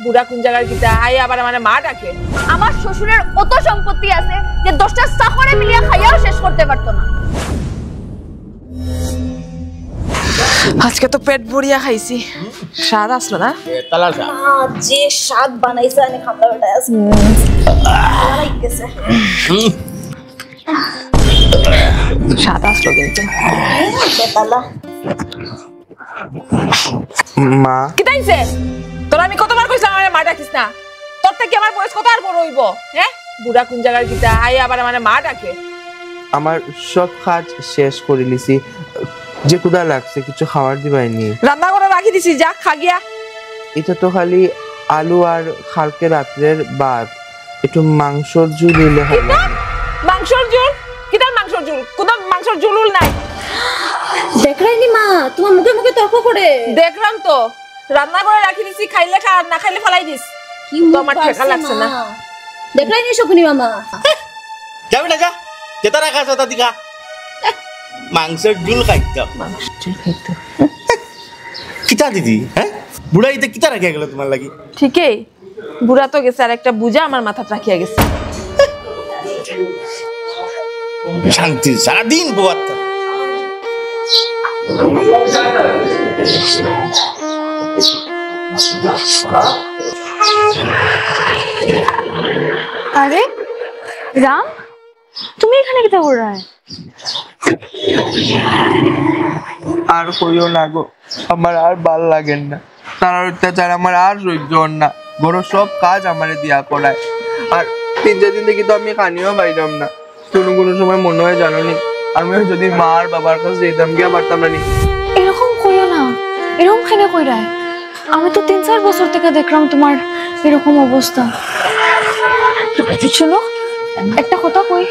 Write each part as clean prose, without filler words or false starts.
বুড়া কোন জায়গার কিতা আই আবার মানে মা ডাকে। আমার শ্বশুরের অত সম্পত্তি আছে যে 10টা চাকরে মিলিয়ে খাইয়াও শেষ করতে পারতো না। আজকে তো পেট ভরিয়া খাইছি। স্বাদ আসলো না? যে স্বাদ বানাইছে আমি খামলা বেটায় আছে। লাইতেছে। স্বাদ আসলো কিন্তু। বেতালা। মা কি তাইছে? তোর আমি কতবার কইছিলাম আমার মা ডাকিস না। তোর থেকে আমার বয়স কত আর বড় হইব? হ্যাঁ? বুড়া কোন জায়গার কিতা আই আবার মানে মা ডাকে। আমার সব কাজ শেষ করে লিছি, যে কুদা লাগছে কিছু খাবার দিবাইনি। রান্না করে রাখি দিছি, যা খা গিয়া। এটা তো খালি আলু আর কালকে রাত্রের ভাত, একটু মাংসর ঝুল হইলে হবে। মাংসর ঝোল? কিটা মাংসর ঝোল? কোন মাংসর ঝোল নাই। দেখরাইনি মা তোমার মুখে মুখে তর্ক করে। দেখলাম তো, রান্না করে রাখি দিছি, খাইলে খা না খাইলে ফেলাই দিস। কি তো আমার ঠেকা লাগছে না। দেখরাইনি শকুনি মামা। যাবি না যা, যেটা রাখা আছে ওটা দিকা। মাংসের ঝুল খাইতাম। মাংসর ঝোল খাইতো। কিতা দিদি, হ্যাঁ বুড়া ইতে কিতা রাখিয়া গেল তোমার লাগি? ঠিকই, বুড়া তো গেছে আর একটা বুঝা আমার মাথা রাখিয়া গেছে। শান্তি সারাদিন বোয়াত। আরে রাম, তুমি এখানে কি করে রহা है? আর কইও না গো, আমার আর ভাল লাগেন না। তার অত্যাচার আমার আর সহ্য হন না। বড় সব কাজ আমারে দিয়া করায়, আর 3-4 দিন থেকে তো আমি কানিও পাইলাম না। কোনো সময় মনে হয় জানোনি, আমি যদি মা আর বাবার কাছে যেতাম গিয়া পারতাম না। এরকম কইও না, এরকম কেন কইরা? আমি তো 3-4 বছর থেকে দেখলাম তোমার এরকম অবস্থা। চলো একটা কথা কই,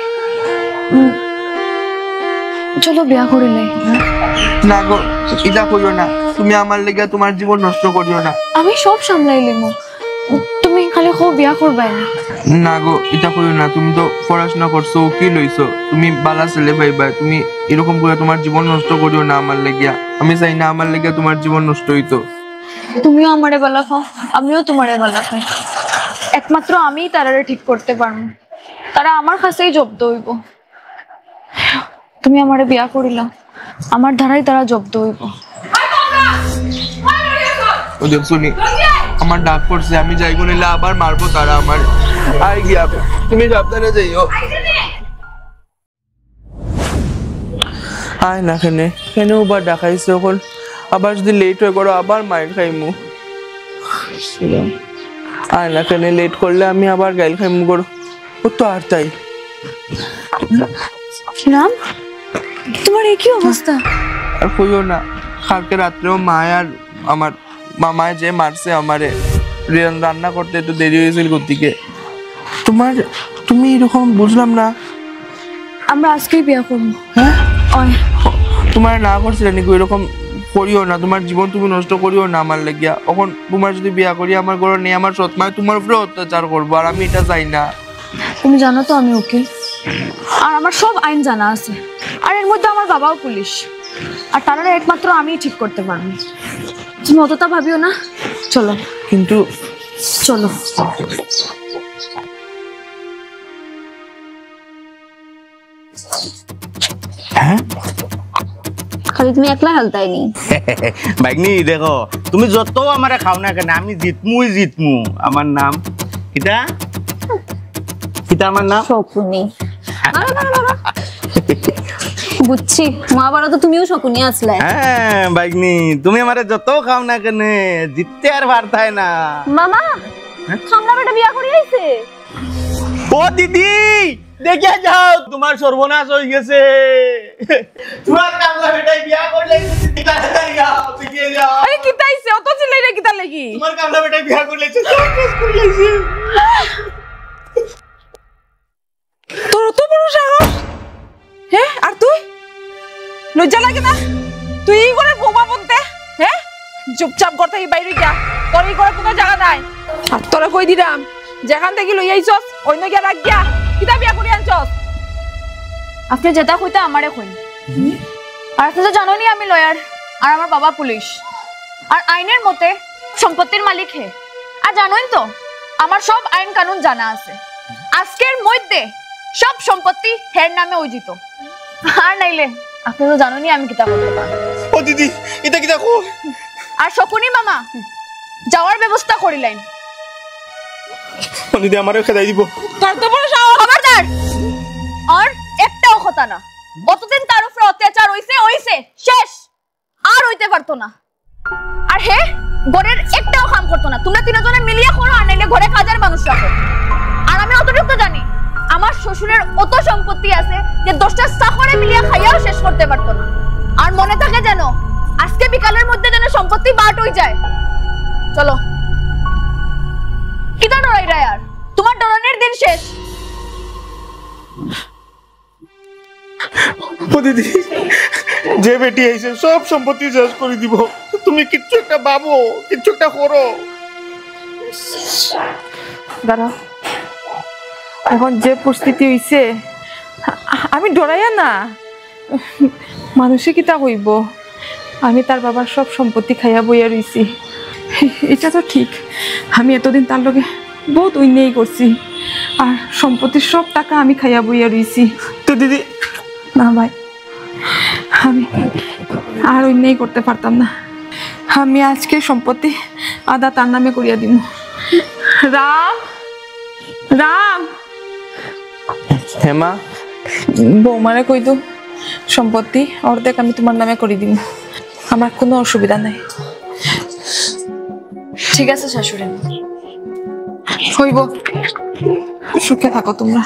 চলো বিয়া করিলে। না গো, এটা কইও না। তুমি আমার লেগে তোমার জীবন নষ্ট করিও না। আমি সব সামলাই লিমু, তুমি খালি কও বিয়া করবাই না। না গো, এটা কইও না। তুমি তো পড়াশোনা করছো, উকিল হইছো, তুমি বালা ছেলে পাইবা। তুমি এরকম করে তোমার জীবন নষ্ট করিও না আমার লেগিয়া। আমি চাই না আমার লেগে তোমার জীবন নষ্ট হইতো। তুমিও আমারে বালা খাও, আমিও তোমারে বালা খাই। একমাত্র আমিই তারারে ঠিক করতে পারবো, তারা আমার কাছেই জব্দ হইব। তুমি আমারে বিয়া করিলা, আমার ধারাই তারা জব্দ হইব। ও দেখ শুনি, আমার ডাক পড়ছে, আমি যাইগো নিলে আবার মারবো তারা আমার। আই গিয়া তুমি সাবধানে যাইও। আয় না কেনে কেন আবার ডাকাইছে ওখন, আবার যদি লেট হয়ে করো আবার মাইর খাইমু। আয় না কেনে, লেট করলে আমি আবার গাইল খাইমু করো। ও তো আর তাই। রাম, তোমার এই কি অবস্থা? আর কইও না, কালকে রাত্রেও মায় আর আমার মামায় যে মারছে আমারে, রান্না করতে একটু দেরি হয়েছিল গতিকে। তুমি এরকম বুঝলাম না। আমরা আজকেই বিয়া করবো। হ্যাঁ, ওই তোমার না করছিলে নাকি? এরকম করিও না, তোমার জীবন তুমি নষ্ট করিও না আমার লাগিয়া। এখন তোমার যদি বিয়া করি আমার ঘরে নেই, আমার সৎ মায় তোমার উপরে অত্যাচার করবো, আর আমি এটা চাই না। তুমি জানো তো আমি উকিল, আর আমার সব আইন জানা আছে, আর এর মধ্যে আমার বাবাও পুলিশ, আর তারা একমাত্র আমিই ঠিক করতে পারবো। তুমি অতটা ভাবিও না, চলো। কিন্তু চলো। হ্যাঁ খালি তুমি একলা হালতাইনি। বাইগনি দেখো, তুমি যত আমারে খাও না কেন, আমি জিতমু। আমার নাম কিটা কিটা আমার নাম শকুনি। বুঝছি, মহাভারত তুমিও শকুনি আসলে। হ্যাঁ বাইগনি, তুমি আমারে যত খাও না কেন, জিততে আর পারতাই না। মামা, খামলা বেটা বিয়া করে আইছে। ও দিদি, দেখে যাও, তোমার সর্বনাশ হয়ে গেছে। তোমার কামলা বেটাই বিয়া করলে, তাড়াতাড়ি যাও, দেখে যাও। আরে কি তাইছে? অত চিল্লাই রে কিতা লাগি? তোমার কামলা বেটাই বিয়া করলে, সর্বনাশ করে গেছে। তোর তো বড় সাহস! হ্যাঁ, আর তুই লজ্জা লাগে না? তুই এই করে বোমা বলতে? হ্যাঁ, চুপচাপ ঘর থেকে বাইরে যা, তোর এই করে কোনো জায়গা নাই। আর তোরা কই দিলাম, যেখান থেকে লই আইছস অন্য গিয়া রাখ গিয়া। কিতা বিয়া করে আনছস? আপনি যেটা কইতে আমারে কইন। আর আপনি তো জানোনি আমি লয়ার, আর আমার বাবা পুলিশ, আর আইনের মতে সম্পত্তির মালিক হে। আর জানোই তো আমার সব আইন কানুন জানা আছে। আজকের মধ্যে সব সম্পত্তি হের নামে অর্জিত। আর নাইলে আপনি তো জানেনই আমি কিতা করতে পারি। ও দিদি এটা কিতা কো? আর শকুনি মামা যাওয়ার ব্যবস্থা করিলেন। ও দিদি আমারে খেদাই দিব। তোর তো বড় সাহস। খবরদার! আর একটাও কথা না। অতদিন তার উপরে অত্যাচার হইছে শেষ। আর হইতে পারতো না। আর হে ঘরের একটাও কাম করতো না। তোমরা তিনজনে মিলিয়ে করো আর নাইলে ঘরে কাজের মানুষ রাখো। আর আমি অতটুকু জানি আমার শ্বশুরের অত সম্পত্তি আছে যে 10টা চাকরে মিলিয়ে খাইয়াও শেষ করতে পারতো না। আর মনে থাকে যেন আজকে বিকালের মধ্যে যেন সম্পত্তি বাট হয়ে যায়। চলো। কিতা ডরাই রা यार? তোমার ডরানোর দিন শেষ। ও দিদি যে বেটি আইছে সব সম্পত্তি শেষ করে দিব। তুমি কিচ্ছু একটা ভাবো, কিচ্ছু একটা করো। দাঁড়াও, এখন যে পরিস্থিতি হইছে আমি ডরাইয়া না, মানুষে কিতা কইব আমি তার বাবার সব সম্পত্তি খাইয়া বইয়া রইছি। এটা তো ঠিক, আমি এতদিন তার লগে বহুত অন্যায় করছি আর সম্পত্তির সব টাকা আমি খাইয়া বইয়া রইছি। তো দিদি না ভাই, আমি আর অন্যায় করতে পারতাম না। আমি আজকে সম্পত্তি আদা তার নামে করিয়া দিব। রাম রাম, হেমা বৌমারে কই দো সম্পত্তি অর্ধেক আমি তোমার নামে করে দিব, আমার কোনো অসুবিধা নাই। ঠিক আছে শাশুড়ি। হইব, সুখে থাকো তোমরা।